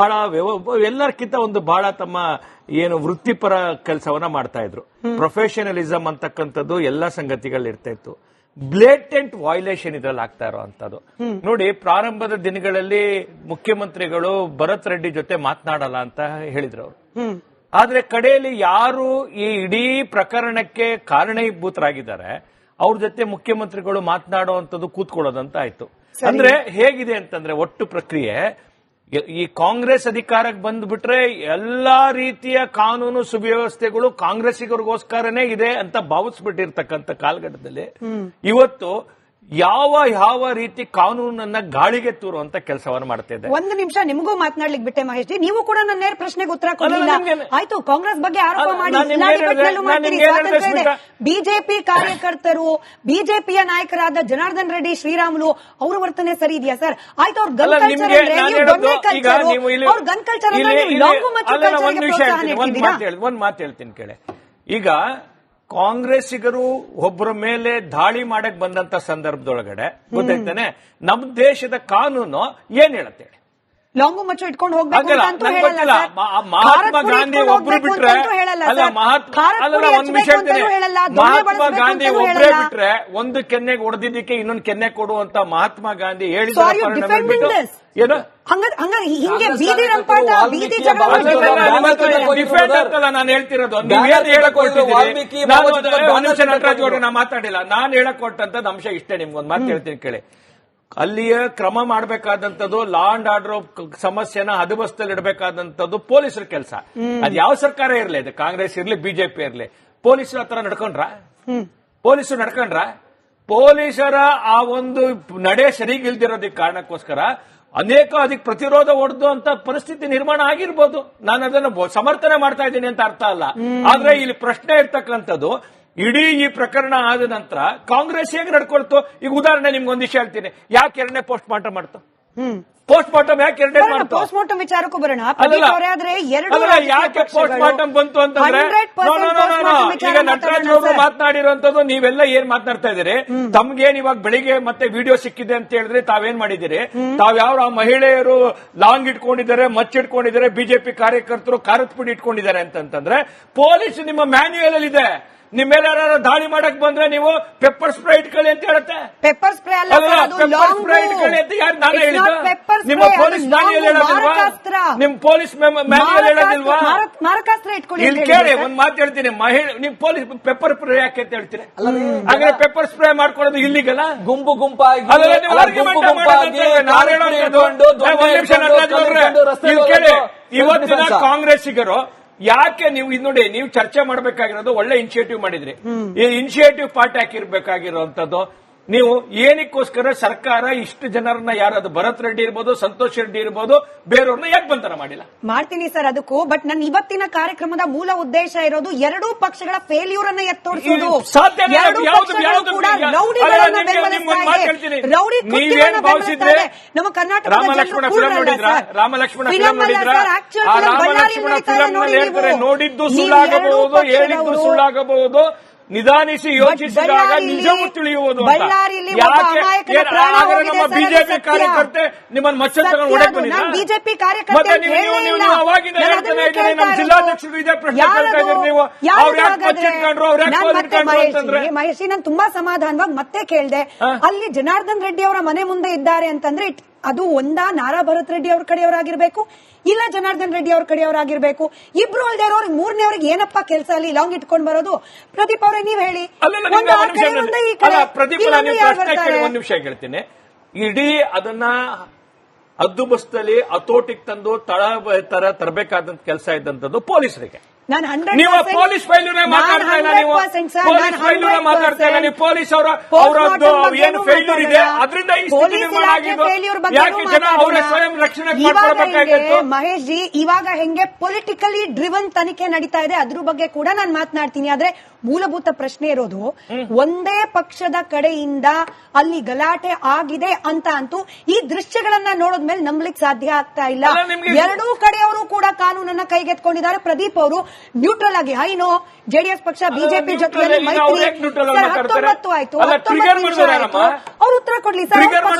ಬಹಳ ಎಲ್ಲರಿಗಿಂತ ಒಂದು ಬಹಳ ತಮ್ಮ ಏನು ವೃತ್ತಿಪರ ಕೆಲಸವನ್ನ ಮಾಡ್ತಾ ಇದ್ರು. ಪ್ರೊಫೆಷನಲಿಸಂ ಅಂತಕ್ಕಂಥದ್ದು ಎಲ್ಲಾ ಸಂಗತಿಗಳು ಇರ್ತಾ ಇತ್ತು. ಬ್ಲೇಟೆಂಟ್ ವೈಲೇಷನ್ ಇದ್ರಲ್ಲಿ ಆಗ್ತಾ ಇರೋಂಥದ್ದು ನೋಡಿ. ಪ್ರಾರಂಭದ ದಿನಗಳಲ್ಲಿ ಮುಖ್ಯಮಂತ್ರಿಗಳು ಭರತ್ ರೆಡ್ಡಿ ಜೊತೆ ಮಾತನಾಡಲ್ಲ ಅಂತ ಹೇಳಿದ್ರು ಅವರು. ಆದ್ರೆ ಕಡೆಯಲ್ಲಿ ಯಾರು ಈ ಇಡೀ ಪ್ರಕರಣಕ್ಕೆ ಕಾರಣೀಭೂತರಾಗಿದ್ದಾರೆ ಅವ್ರ ಜೊತೆ ಮುಖ್ಯಮಂತ್ರಿಗಳು ಮಾತನಾಡುವಂಥದ್ದು ಕೂತ್ಕೊಳ್ಳೋದಂತ ಆಯ್ತು. ಅಂದ್ರೆ ಹೇಗಿದೆ ಅಂತಂದ್ರೆ ಒಟ್ಟು ಪ್ರಕ್ರಿಯೆ ಈ ಕಾಂಗ್ರೆಸ್ ಅಧಿಕಾರಕ್ಕೆ ಬಂದ್ಬಿಟ್ರೆ ಎಲ್ಲಾ ರೀತಿಯ ಕಾನೂನು ಸುವ್ಯವಸ್ಥೆಗಳು ಕಾಂಗ್ರೆಸ್ಸಿಗರಿಗೋಸ್ಕರನೇ ಇದೆ ಅಂತ ಭಾವಿಸ್ಬಿಟ್ಟಿರ್ತಕ್ಕಂಥ ಕಾಲಘಟ್ಟದಲ್ಲಿ ಇವತ್ತು ಯಾವ ರೀತಿ ಕಾನೂನನ್ನ ಗಾಳಿಗೆ ತೂರುವಂತ ಕೆಲಸವನ್ನು ಮಾಡ್ತಿದೆ. ಒಂದು ನಿಮಿಷ ನಿಮಗೂ ಮಾತನಾಡ್ಲಿಕ್ಕೆ ಬಿಟ್ಟೆ ಮಹೇಶ್ ಜಿ. ನೀವು ಕೂಡ ನನ್ನ ಪ್ರಶ್ನೆಗೆ ಉತ್ತರ ಕೊಡಲಿಲ್ಲ. ಆಯ್ತು, ಕಾಂಗ್ರೆಸ್ ಬಗ್ಗೆ ಆರೋಪ ಮಾಡಿ ಬಿಜೆಪಿ ಕಾರ್ಯಕರ್ತರು, ಬಿಜೆಪಿಯ ನಾಯಕರಾದ ಜನಾರ್ದನ್ ರೆಡ್ಡಿ, ಶ್ರೀರಾಮುಲು ಅವ್ರ ವರ್ತನೆ ಸರಿ ಇದೆಯಾ ಸರ್? ಆಯ್ತು, ಅವ್ರ ಗನ್ ಕಲ್ಚರ್ ಒಂದ್ ಮಾತು ಹೇಳ್ತೀನಿ ಕೇಳಿ. ಈಗ ಕಾಂಗ್ರೆಸ್ಸಿಗರು ಒಬ್ಬರ ಮೇಲೆ ದಾಳಿ ಮಾಡಕ್ ಬಂದಂತ ಸಂದರ್ಭದೊಳಗಡೆ ಗೊತ್ತಾಯ್ತಾನೆ ನಮ್ಮ ದೇಶದ ಕಾನೂನು ಏನ್ ಹೇಳತ್ತೆ? ಲಾಂಗು ಮಚ್ಚು ಇಟ್ಕೊಂಡು ಹೋಗ್ಬೇಕು ಅಂತ ಹೇಳಲ್ಲ. ಮಹಾತ್ಮ ಗಾಂಧಿ ಒಬ್ರು ಬಿಟ್ರೆ ಅಲ್ಲ, ಒಂದ್ ವಿಷಯ ಮಹಾತ್ಮ ಗಾಂಧಿ ಒಬ್ಬರೇ ಬಿಟ್ರೆ ಒಂದು ಕೆನ್ನೆಗೆ ಹೊಡೆದಿದ್ದಕ್ಕೆ ಇನ್ನೊಂದು ಕೆನ್ನೆ ಕೊಡುವಂತ ಮಹಾತ್ಮ ಗಾಂಧಿ ಹೇಳಿದ ಏನು ಹಿಂಗೆ ಬೀದಿ ರಂಪಾಟ, ಬೀದಿ ಜಗಳ ನಾನು ಹೇಳ್ತಿರೋದು. ನೀವೇನು ಹೇಳಕ್ ಹೊರಟಿದ್ದೀರಿ? ನಟರಾಜ್ ಗೌಡ್ರು ನಾ ಮಾತಾಡಿಲ್ಲ. ನಾನು ಹೇಳಕ್ ಹೊರಟಂತದ್ದು ಅಂಶ ಇಷ್ಟೇ. ನಿಮ್ಗೊಂದು ಮಾತು ಹೇಳ್ತೀನಿ ಕೇಳಿ. ಅಲ್ಲಿಯ ಕ್ರಮ ಮಾಡಬೇಕಾದಂತದ್ದು ಲಾ ಅಂಡ್ ಆರ್ಡರ್ ಸಮಸ್ಯೆನ ಹದಬಸ್ತಲ್ಲಿ ಇಡಬೇಕಾದಂತದ್ದು ಪೊಲೀಸರ ಕೆಲಸ. ಅದು ಯಾವ ಸರ್ಕಾರ ಇರಲಿ, ಅದು ಕಾಂಗ್ರೆಸ್ ಇರ್ಲಿ ಬಿಜೆಪಿ ಇರ್ಲಿ, ಪೊಲೀಸರು ಆತರ ನಡ್ಕೊಂಡ್ರ ಪೊಲೀಸರ ಆ ಒಂದು ನಡೆ ಸರಿಗಿಲ್ದಿರೋದಕ್ಕೆ ಕಾರಣಕ್ಕೋಸ್ಕರ ಅದಕ್ಕೆ ಪ್ರತಿರೋಧ ಒಡ್ದು ಅಂತ ಪರಿಸ್ಥಿತಿ ನಿರ್ಮಾಣ ಆಗಿರ್ಬೋದು. ನಾನು ಅದನ್ನು ಸಮರ್ಥನೆ ಮಾಡ್ತಾ ಇದ್ದೀನಿ ಅಂತ ಅರ್ಥ ಅಲ್ಲ. ಆದ್ರೆ ಇಲ್ಲಿ ಪ್ರಶ್ನೆ ಇರ್ತಕ್ಕಂಥದ್ದು ಇಡೀ ಈ ಪ್ರಕರಣ ಆದ ನಂತರ ಕಾಂಗ್ರೆಸ್ ಹೇಗೆ ನಡ್ಕೊಳ್ತು. ಈಗ ಉದಾಹರಣೆ ನಿಮ್ಗೊಂದು ವಿಷಯ ಹೇಳ್ತೀನಿ. ಯಾಕೆ ಎರಡನೇ ಪೋಸ್ಟ್ ಮಾರ್ಟಮ್ ಮಾಡ್ತು? ಪೋಸ್ಟ್ ಮಾರ್ಟಮ್ ಯಾಕೆ ಎರಡನೇ ಮಾಡ್ತು? ಪೋಸ್ಟ್ ಮಾರ್ಟಮ್ ವಿಚಾರಕ್ಕೂ ಬರೋಣ. ಯಾಕೆ ಪೋಸ್ಟ್ ಮಾರ್ಟಮ್ ಬಂತು ಅಂತಂದ್ರೆ ಈಗ ನಟರಾಜ್ ಅವರು ಮಾತನಾಡಿರುವಂತದ್ದು ನೀವೆಲ್ಲ ಏನ್ ಮಾತನಾಡ್ತಾ ಇದ್ದೀರಿ? ತಮ್ಗೇನ್ ಇವಾಗ ಬೆಳಿಗ್ಗೆ ಮತ್ತೆ ವಿಡಿಯೋ ಸಿಕ್ಕಿದೆ ಅಂತ ಹೇಳಿದ್ರೆ ತಾವೇನ್ ಮಾಡಿದಿರಿ? ತಾವ್ಯಾವ ಮಹಿಳೆಯರು ಲಾಂಗ್ ಇಟ್ಕೊಂಡಿದ್ದಾರೆ, ಮಚ್ಚಿಟ್ಕೊಂಡಿದ್ದಾರೆ, ಬಿಜೆಪಿ ಕಾರ್ಯಕರ್ತರು ಖಾರದ ಪುಡಿ ಇಟ್ಕೊಂಡಿದ್ದಾರೆ ಅಂತಂದ್ರೆ ಪೊಲೀಸ್ ನಿಮ್ಮ ಮ್ಯಾನ್ಯುಯಲ್ ಅಲ್ಲಿ ಇದೆ. ನಿಮ್ಮ ಮೇಲೆ ಯಾರು ದಾಳಿ ಮಾಡಕ್ ಬಂದ್ರೆ ನೀವು ಪೆಪ್ಪರ್ ಸ್ಪ್ರೇ ಇಟ್ಕೊಳ್ಳಿ ಅಂತ ಹೇಳುತ್ತೆ. ಪೆಪ್ಪರ್ ಸ್ಪ್ರೇ ಅಲ್ಲ, ಪೆಪ್ಪರ್ ಸ್ಪ್ರೇ ಇಟ್ಕೊಳ್ಳಿ ಅಂತ ಯಾರು ನಾನು ಹೇಳಿದ್ದು? ನಿಮ್ಮ ಪೊಲೀಸ್ ಮ್ಯಾನ್ಯುಯಲ್ ಹೇಳೋದಿಲ್ವಾ? ನಿಮ್ ಪೊಲೀಸ್ ಮ್ಯಾನ್ಯುಯಲ್ ಹೇಳೋದಿಲ್ವಾ? ಮಾರಕಾಸ್ತ್ರ ಇಟ್ಕೊಳ್ಳಿ ಇಲ್ಲಿ ಕೇಳಿ. ಒಂದ್ ಮಾತು ಹೇಳ್ತೀನಿ. ನಿಮ್ ಪೊಲೀಸ್ ಪೆಪ್ಪರ್ ಸ್ಪ್ರೇ ಯಾಕೆ ಅಂತ ಹೇಳ್ತೀರಿ? ಹಾಗಾದ್ರೆ ಪೆಪ್ಪರ್ ಸ್ಪ್ರೇ ಮಾಡ್ಕೊಳ್ಳೋದು ಇಲ್ಲಿಗಲ್ಲ? ಗುಂಪಾಗಿ ಇವತ್ತಿನ ಕಾಂಗ್ರೆಸ್ಸಿಗರು ಯಾಕೆ ನೀವು ನೋಡಿ, ನೀವು ಚರ್ಚೆ ಮಾಡಬೇಕಾಗಿರೋದು ಒಳ್ಳೆ ಇನಿಷಿಯೇಟಿವ್ ಮಾಡಿದ್ರಿ. ಈ ಇನಿಷಿಯೇಟಿವ್ ಪಾರ್ಟ್ ಹಾಕಿರ್ಬೇಕಾಗಿರುವಂತದ್ದು ನೀವು ಏನಕ್ಕೋಸ್ಕರ ಸರ್ಕಾರ ಇಷ್ಟು ಜನರನ್ನ ಯಾರು ಭರತ್ ರೆಡ್ಡಿ ಇರ್ಬೋದು, ಸಂತೋಷ್ ರೆಡ್ಡಿ ಇರ್ಬೋದು, ಬೇರೆಯವ್ರನ್ನ ಯಾಕೆ ಬಂಧನ ಮಾಡಿಲ್ಲ? ಮಾಡ್ತೀನಿ ಸರ್ ಅದಕ್ಕೂ. ಬಟ್ ನನ್ನ ಇವತ್ತಿನ ಕಾರ್ಯಕ್ರಮದ ಮೂಲ ಉದ್ದೇಶ ಇರೋದು ಎರಡೂ ಪಕ್ಷಗಳ ಫೇಲ್ಯೂರ್ ಅನ್ನ ಎತ್ತೋರಿಸೋದು. ನಮ್ಮ ಕರ್ನಾಟಕ ನೋಡಿದ್ದು ಸುಳ್ಳಾಗಬಹುದು, ಹೇಳಿದ್ದು ಸುಳ್ಳಾಗಬಹುದು. ನಿಧಾನಿಸಿ ಯೋಚಿಸಿದಾಗ ನಿಜವೂ ತಿಳಿಯುವುದು. ನಮ್ಮ ಬಿಜೆಪಿ ಕಾರ್ಯಕರ್ತೆ ನಿಮ್ಮನ್ನು ಮಚ್ಚ ತಗೊಂಡು ಹೊಡೆಕ್ ಬಂದಿದ್ದಾರೆ. ಬಿಜೆಪಿ ಕಾರ್ಯಕರ್ತೆ ನಮ್ಮ ಜಿಲ್ಲಾಧ್ಯಕ್ಷರು ಇದೇ ಪ್ರಶ್ನೆ ಕೇಳ್ತಾ ಇದ್ದಾರೆ. ನೀವು ಅವ್ರು ಯಾಕೆ ಮಚ್ಚಿಟ್ಕೊಂಡ್ರು, ಅವ್ರು ಯಾಕೆ ಕೋಲಿಟ್ಕೊಂಡ್ರು ಅಂತಂದ್ರೆ ಮಹೇಶಿ ನಾನು ತುಂಬಾ ಸಮಾಧಾನವಾಗಿ ಮತ್ತೆ ಕೇಳಿದೆ. ಅಲ್ಲಿ ಜನಾರ್ದನ್ ರೆಡ್ಡಿ ಅವರ ಮನೆ ಮುಂದೆ ಇದ್ದಾರೆ ಅಂತಂದ್ರೆ ಅದು ಒಂದಾ ನಾರಾ ಭರತ್ ರೆಡ್ಡಿ ಅವ್ರ ಕಡೆಯವರಾಗಿರ್ಬೇಕು, ಇಲ್ಲ ಜನಾರ್ದನ್ ರೆಡ್ಡಿ ಅವ್ರ ಕಡೆಯವರಾಗಿರ್ಬೇಕು. ಇಬ್ರು ಅಲ್ದೇ ಇರೋರು ಮೂರನೇವ್ರಿಗೆ ಏನಪ್ಪಾ ಕೆಲಸ ಅಲ್ಲಿ ಲಾಂಗ್ ಇಟ್ಕೊಂಡು ಬರೋದು? ಪ್ರದೀಪ್ ಅವರೇ ನೀವ್ ಹೇಳಿ. ಪ್ರದೀಪ್ ಒಂದ್ ನಿಮಿಷ ಹೇಳ್ತೀನಿ. ಇಡೀ ಅದನ್ನ ಹದ್ದುಬಸ್ತಲ್ಲಿ ಹತೋಟಿಗೆ ತಂದು ತರಬೇಕಾದಂತ ಕೆಲಸ ಇದ್ದಂಥದ್ದು ಪೊಲೀಸರಿಗೆ. ನೀವು ಪೊಲೀಸ್ ಫೈಲ್ಯೂರೇ ಮಾತಾಡ್ತಾ ಇಲ್ಲ. ನೀವು ಪೊಲೀಸ್ ಫೈಲ್ಯೂರೇ ಮಾತಾಡ್ತಾ ಇಲ್ಲ. ನೀವು ಪೊಲೀಸ್ ಅವರದ್ದು ಏನು ಫೇಲ್ಯೂರ್ ಇದೆ ಅದರಿಂದ ಈ ಸ್ಥಿತಿ ನಿರ್ಮಾಣ ಆಗಿದ್ದು. ಯಾಕೆ ಜನ ಅವರ ಸ್ವಯಂ ರಕ್ಷಣೆ ಮಾಡ್ಕೊಳ್ಬೇಕಾಗಿತ್ತು? ಮಹೇಶ್ ಜಿ, ಇವಾಗ ಹೆಂಗೆ ಪೊಲಿಟಿಕಲಿ ಡ್ರಿವನ್ ತನಿಖೆ ನಡೀತಾ ಇದೆ ಅದ್ರ ಬಗ್ಗೆ ಕೂಡ ನಾನು ಮಾತನಾಡ್ತೀನಿ. ಆದ್ರೆ ಮೂಲಭೂತ ಪ್ರಶ್ನೆ ಇರೋದು ಒಂದೇ ಪಕ್ಷದ ಕಡೆಯಿಂದ ಅಲ್ಲಿ ಗಲಾಟೆ ಆಗಿದೆ ಅಂತ ಅಂತೂ ಈ ದೃಶ್ಯಗಳನ್ನ ನೋಡಿದ್ಮೇಲೆ ನಂಬಲಿಕ್ಕೆ ಸಾಧ್ಯ ಆಗ್ತಾ ಇಲ್ಲ. ಎರಡೂ ಕಡೆಯವರು ಕೂಡ ಕಾನೂನನ್ನ ಕೈಗೆತ್ಕೊಂಡಿದ್ದಾರೆ. ಪ್ರದೀಪ್ ಅವರು ನ್ಯೂಟ್ರಲ್ ಆಗಿ ಐನೋ ಜೆಡಿಎಸ್ ಪಕ್ಷ ಬಿಜೆಪಿ ಜೊತೆಯಲ್ಲಿ ಮೈತ್ರಿ 19 ಆಯ್ತು, 19 ನಿಮಿಷ ಆಯ್ತು. ಅವ್ರು ಉತ್ತರ ಕೊಡ್ಲಿ ಸರ್.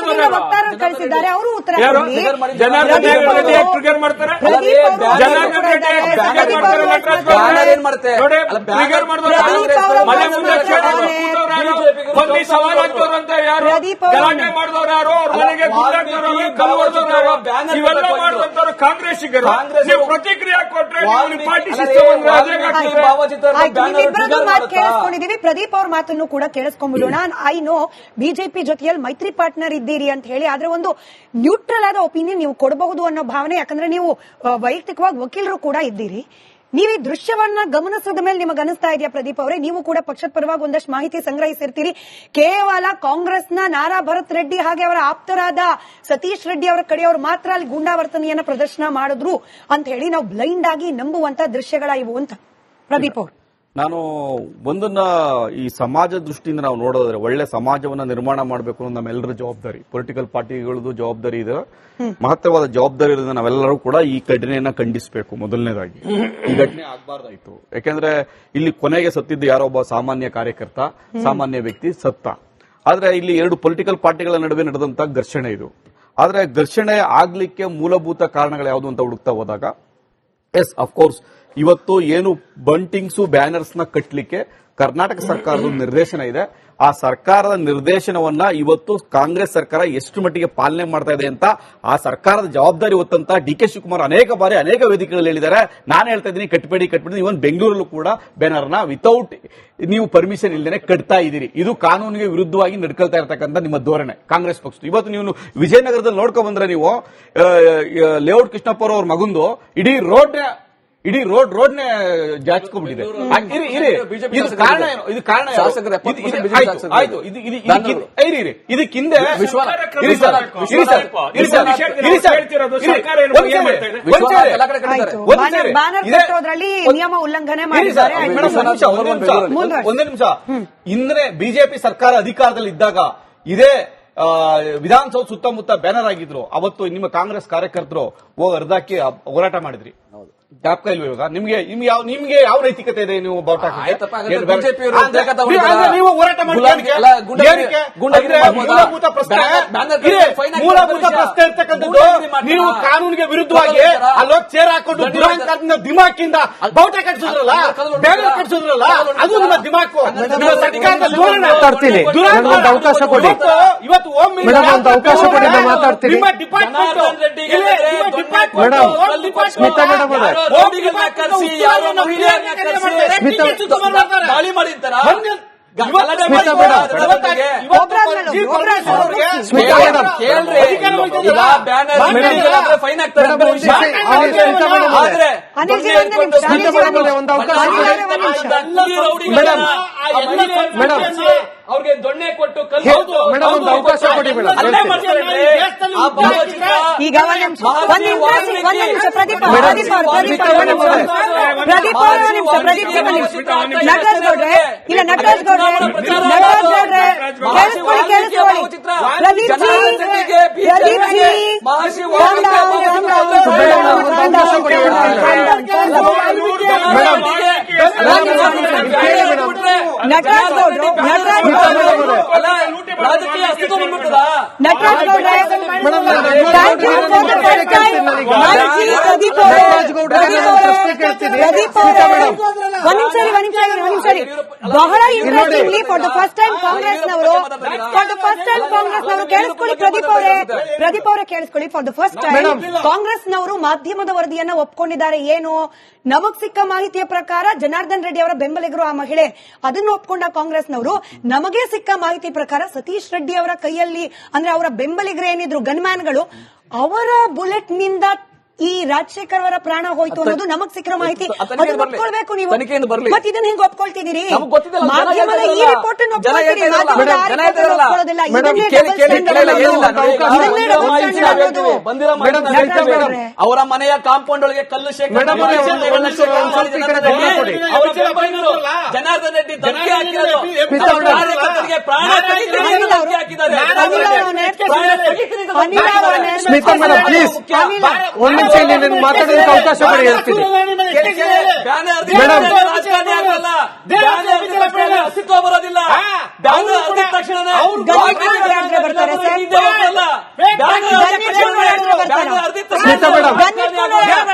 ವಕ್ತಾರ ಕಳಿಸಿದ್ದಾರೆ, ಅವರು ಉತ್ತರ ಕೊಡ್ಲಿ. ಕಾಂಗ್ರೆಸ್ಸಿಗರು ಪ್ರತಿಕ್ರಿಯೆ ಕೊಟ್ಟರೆ ಕೇಳಿಸ್ಕೊಂಡಿದೀವಿ. ಪ್ರದೀಪ್ ಅವ್ರ ಮಾತನ್ನು ಕೂಡ ಕೇಳಿಸ್ಕೊಂಡ್ಬಿಡೋಣ. ಐನೋ ಬಿಜೆಪಿ ಜೊತೆಯಲ್ಲಿ ಮೈತ್ರಿ ಪಾರ್ಟ್ನರ್ ಇದ್ದೀರಿ ಅಂತ ಹೇಳಿ, ಆದ್ರೆ ಒಂದು ನ್ಯೂಟ್ರಲ್ ಆದ ಒಪಿನಿಯನ್ ನೀವು ಕೊಡಬಹುದು ಅನ್ನೋ ಭಾವನೆ, ಯಾಕಂದ್ರೆ ನೀವು ವೈಯಕ್ತಿಕವಾಗಿ ವಕೀಲರು ಕೂಡ ಇದ್ದೀರಿ. ನೀವು ಈ ದೃಶ್ಯವನ್ನ ಗಮನಿಸೋದ ಮೇಲೆ ನಿಮಗೆ ಅನಿಸ್ತಾ ಇದೆಯಾ ಪ್ರದೀಪ್ ಅವರೇ, ನೀವು ಕೂಡ ಪಕ್ಷದ ಪರವಾಗಿ ಒಂದಷ್ಟು ಮಾಹಿತಿ ಸಂಗ್ರಹಿಸಿರ್ತೀರಿ, ಕೇವಲ ಕಾಂಗ್ರೆಸ್ನ ನಾರಾ ಭರತ್ ರೆಡ್ಡಿ ಹಾಗೆ ಅವರ ಆಪ್ತರಾದ ಸತೀಶ್ ರೆಡ್ಡಿ ಅವರ ಕಡೆಯವರು ಮಾತ್ರ ಅಲ್ಲಿ ಗೂಂಡಾವರ್ತನೆಯನ್ನ ಪ್ರದರ್ಶನ ಮಾಡಿದ್ರು ಅಂತ ಹೇಳಿ ನಾವು ಬ್ಲೈಂಡ್ ಆಗಿ ನಂಬುವಂತ ದೃಶ್ಯಗಳ ಇವು ಅಂತ? ಪ್ರದೀಪ್ ಅವರು, ನಾನು ಒಂದನ್ನ ಈ ಸಮಾಜ ದೃಷ್ಟಿಯಿಂದ ನಾವು ನೋಡೋದ್ರೆ ಒಳ್ಳೆ ಸಮಾಜವನ್ನ ನಿರ್ಮಾಣ ಮಾಡಬೇಕು ಅನ್ನೋ ನಮ್ಮೆಲ್ಲರ ಜವಾಬ್ದಾರಿ, ಪೊಲಿಟಿಕಲ್ ಪಾರ್ಟಿಗಳದ್ದು ಜವಾಬ್ದಾರಿ ಇದೆ, ಮಹತ್ವವಾದ ಜವಾಬ್ದಾರಿ ಇರೋದ್ರಿಂದ ನಾವೆಲ್ಲರೂ ಕೂಡ ಈ ಘಟನೆಯನ್ನ ಖಂಡಿಸಬೇಕು. ಮೊದಲನೇದಾಗಿ ಈ ಘಟನೆ ಆಗ್ಬಾರ್ದಾಯ್ತು, ಯಾಕೆಂದ್ರೆ ಇಲ್ಲಿ ಕೊನೆಗೆ ಸತ್ತಿದ್ದು ಯಾರೋ ಒಬ್ಬ ಸಾಮಾನ್ಯ ಕಾರ್ಯಕರ್ತ, ಸಾಮಾನ್ಯ ವ್ಯಕ್ತಿ ಸತ್ತ. ಆದ್ರೆ ಇಲ್ಲಿ ಎರಡು ಪೊಲಿಟಿಕಲ್ ಪಾರ್ಟಿಗಳ ನಡುವೆ ನಡೆದಂತ ಘರ್ಷಣೆ ಇದು. ಆದ್ರೆ ಘರ್ಷಣೆ ಆಗ್ಲಿಕ್ಕೆ ಮೂಲಭೂತ ಕಾರಣಗಳು ಯಾವುದು ಅಂತ ಹುಡುಕ್ತಾ ಹೋದಾಗ, ಎಸ್ ಅಫ್ಕೋರ್ಸ್ ಇವತ್ತು ಏನು ಬಂಟಿಂಗ್ಸು ಬ್ಯಾನರ್ಸ್ ನ ಕಟ್ಟಲಿಕ್ಕೆ ಕರ್ನಾಟಕ ಸರ್ಕಾರದ ನಿರ್ದೇಶನ ಇದೆ, ಆ ಸರ್ಕಾರದ ನಿರ್ದೇಶನವನ್ನ ಇವತ್ತು ಕಾಂಗ್ರೆಸ್ ಸರ್ಕಾರ ಎಷ್ಟು ಮಟ್ಟಿಗೆ ಪಾಲನೆ ಮಾಡ್ತಾ ಇದೆ ಅಂತ ಆ ಸರ್ಕಾರದ ಜವಾಬ್ದಾರಿ ಹೊತ್ತಂತ ಡಿ.ಕೆ. ಶಿವಕುಮಾರ್ ಅನೇಕ ಬಾರಿ ಅನೇಕ ವೇದಿಕೆಗಳಲ್ಲಿ ಹೇಳಿದ್ದಾರೆ. ನಾನು ಹೇಳ್ತಾ ಇದ್ದೀನಿ ಕಟ್ಟಬೇಡಿ. ಇವನ್ ಬೆಂಗಳೂರಲ್ಲೂ ಕೂಡ ಬ್ಯಾನರ್ನ ವಿತೌಟ್ ನೀವು ಪರ್ಮಿಷನ್ ಇಲ್ಲದೆ ಕಟ್ತಾ ಇದ್ದೀರಿ. ಇದು ಕಾನೂನಿಗೆ ವಿರುದ್ಧವಾಗಿ ನಡ್ಕೊಳ್ತಾ ಇರತಕ್ಕಂಥ ನಿಮ್ಮ ಧೋರಣೆ ಕಾಂಗ್ರೆಸ್ ಪಕ್ಷ. ಇವತ್ತು ನೀವು ವಿಜಯನಗರದಲ್ಲಿ ನೋಡ್ಕೊಂಡ್ ಬಂದ್ರೆ ನೀವು ಲೇಔಟ್ ಕೃಷ್ಣಪ್ಪ ಅವ್ರ ಮಗಂದು ಇಡೀ ರೋಡ್ನೆ ಜಾಚ್ಕೊಂಡ್ಬಿಟ್ಟಿದೆ. ಇದು ಕಾರಣ ಏನು? ಇದು ಕಾರಣ ಆಯ್ತು. ಇದಕ್ಕಿಂದೆ ನಿಯಮ ಉಲ್ಲಂಘನೆ ಮಾಡಿದ್ದಾರೆ. ಒಂದೇ ನಿಮಿಷ. ಇಂದ್ರೆ ಬಿಜೆಪಿ ಸರ್ಕಾರ ಅಧಿಕಾರದಲ್ಲಿ ಇದ್ದಾಗ ಇದೇ ವಿಧಾನಸೌಧ ಸುತ್ತಮುತ್ತ ಬ್ಯಾನರ್ ಆಗಿದ್ರು. ಅವತ್ತು ನಿಮ್ಮ ಕಾಂಗ್ರೆಸ್ ಕಾರ್ಯಕರ್ತರು ಅರ್ಧಕ್ಕೆ ಹೋರಾಟ ಮಾಡಿದ್ರಿ. ಜ್ಞಾಪಕ ಇಲ್ವ ಇವಾಗ? ನಿಮ್ಗೆ ಯಾವ ನೈತಿಕತೆ ಇದೆ? ನೀವು ನೀವು ಹೋರಾಟ ಮೂಲಭೂತ ಪ್ರಶ್ನೆ ಇರ್ತಕ್ಕಂಥದ್ದು. ನೀವು ಕಾನೂನಿಗೆ ವಿರುದ್ಧವಾಗಿ ಅಲ್ಲೋಗಿ ಚೇರ್ ಹಾಕೊಂಡು ದುರಾಂಕಾರದಿಂದ ದಿಮಾಕಿಂದ ಬಾವುಟ ಕಟ್ಟಿಸಿದ್ರಲ್ಲ, ಬ್ಯಾನರ್ ಕಟ್ಟಿಸಿದ್ರಲ್ಲ, ಅದು ನಿಮ್ಮ ದಿಮಾಕು. ಮಾತಾಡ್ತೀನಿ, ಅವಕಾಶ ಕೊಡಿ. ಇವತ್ತು ಅವಕಾಶ ಕೊಡಿ, ಮಾತಾಡ್ತೀನಿ. ನಿಮ್ಮ ಡಿಪಾರ್ಟ್ಮೆಂಟ್ ಸ್ಮಿತಾ ಮೇಡಮ್ ಅವರೇ, ದಾಳಿ ಮಾಡಿರ್ತಾರ. ಅವ್ರಿಗೆ ದೊಣ್ಣೆ ಕೊಟ್ಟು ಅವಕಾಶ ಕೊಡಿ ಮೇಡಮ್. ಈಗ ಪ್ರದೀಪ್ ನಟರಾಜ್ ಗೌಡ್ರೆ, ಇಲ್ಲ ನಟರಾಜ್ ಗೌಡ್ರೆ, ಕೇಳಿಸ್ಕೊಳ್ಳಿ. ಪ್ರದೀಪ್ ಜಿ, ನಟರಾಜ್ ಗೌಡ್ರು, ರಾಜಕೀಯ ಅಸ್ತಿತ್ವ ಬಂದ್ಬಿಟ್ಟದ. ನಟರಾಜ್ ಗೌಡ್ರೆ, ಬಹಳ interestingly for the first time ಕಾಂಗ್ರೆಸ್ನವರು ಕೇಳಿಸ್ಕೊಳ್ಳಿ. ಪ್ರದೀಪ್ ಅವರೇ ಕೇಳಿಸ್ಕೊಳ್ಳಿ. ಫಾರ್ ದ ಫಸ್ಟ್ ಟೈಮ್ ಕಾಂಗ್ರೆಸ್ನವರು ಮಾಧ್ಯಮದ ವರದಿಯನ್ನ ಒಪ್ಕೊಂಡಿದ್ದಾರೆ. ಏನು? ನಮಗ್ ಸಿಕ್ಕ ಮಾಹಿತಿಯ ಪ್ರಕಾರ ಜನಾರ್ದನ್ ರೆಡ್ಡಿ ಅವರ ಬೆಂಬಲಿಗರು ಆ ಮಹಿಳೆ, ಅದನ್ನು ಒಪ್ಕೊಂಡ ಕಾಂಗ್ರೆಸ್ನವರು. ನಮಗೆ ಸಿಕ್ಕ ಮಾಹಿತಿ ಪ್ರಕಾರ ಸತೀಶ್ ರೆಡ್ಡಿ ಅವರ ಕೈಯಲ್ಲಿ, ಅಂದ್ರೆ ಅವರ ಬೆಂಬಲಿಗರು ಏನಿದ್ರು ಗನ್ಮ್ಯಾನ್ಗಳು, ಅವರ ಬುಲೆಟ್ ನಿಂದ ಈ ರಾಜಶೇಖರ್ ಅವರ ಪ್ರಾಣ ಹೋಯ್ತು ಅನ್ನೋದು ನಮಗ್ ಸಿಕ್ಕಿರೋ ಮಾಹಿತಿ. ಒಪ್ಕೊಳ್ಬೇಕು ನೀವು. ಮತ್ತೆ ಇದನ್ನ ಹೆಂಗ್ ಒಪ್ಕೊಳ್ತಿದ್ದೀರಿ? ಮಾಧ್ಯಮದ ಈ ರಿಪೋರ್ಟ್ ಒಪ್ಕೊಳ್ತೀರಿ, ಒಪ್ಕೊಳ್ಳೋದಿಲ್ಲ. ಅವರ ಮನೆಯ ಕಾಂಪೌಂಡ್ ಒಳಗೆ ಕಲ್ಲು ಜನಾರ್ದನ್ ರೆಡ್ಡಿ ಧಮಕಿ ಹಾಕಿರೋದು, ಪ್ರಾಣ ಹಾಕಿದ್ದಾರೆ. ಸ್ಮಿತಾ ಮೇಡಮ್ ಪ್ಲೀಸ್ ಮಾತಾಡೋದಕ್ಕೆ ಅವಕಾಶ ಕೊಡಿ ಹೇಳ್ತೀನಿ. Ban madam. ರಾಜಕಾರಣಿ ಆಗಲ್ಲ, ಬ್ಯಾನ್ ಹರಿದ ತಕ್ಷಣ ಅಸ್ತಿತ್ವ ಬರೋದಿಲ್ಲ, ಬ್ಯಾನ್ ಹರಿದ ತಕ್ಷಣ ಬರ್ತಾರೆ ಸರ್. ಸ್ಮಿತಾ ಮೇಡಮ್